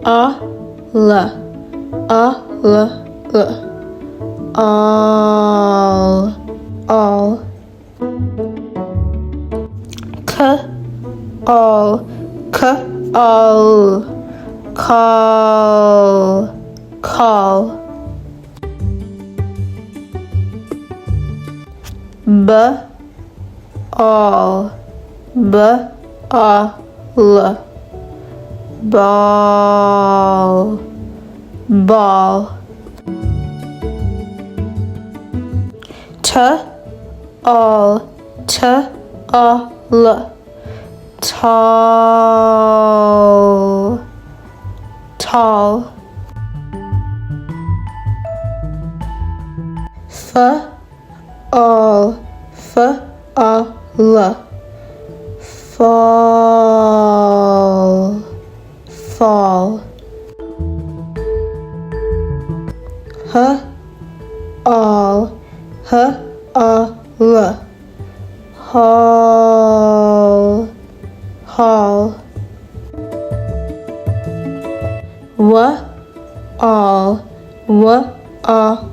a l a l l all k all k all call b all b all ball t all t all tall f all f all fall h all h all hall w all w all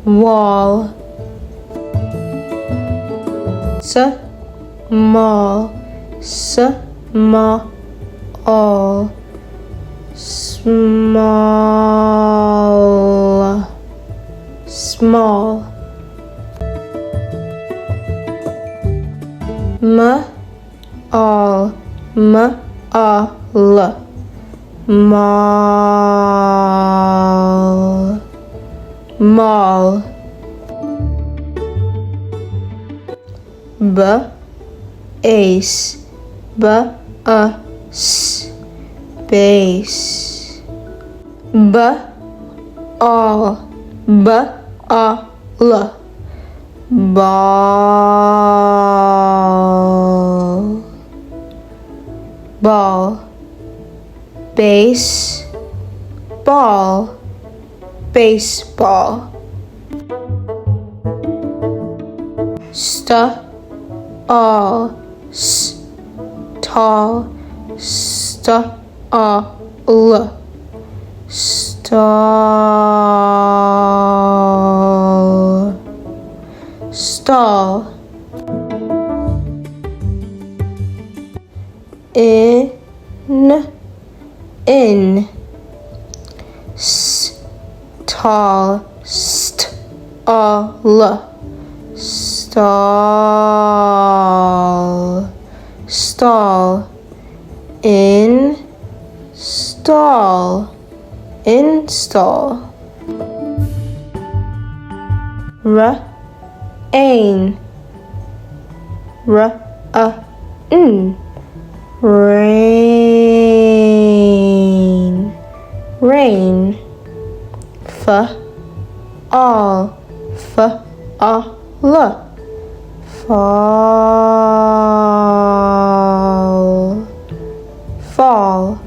wall small small m all mall b ace base b all ball baseball all tall stall in stall install rain rain f all fall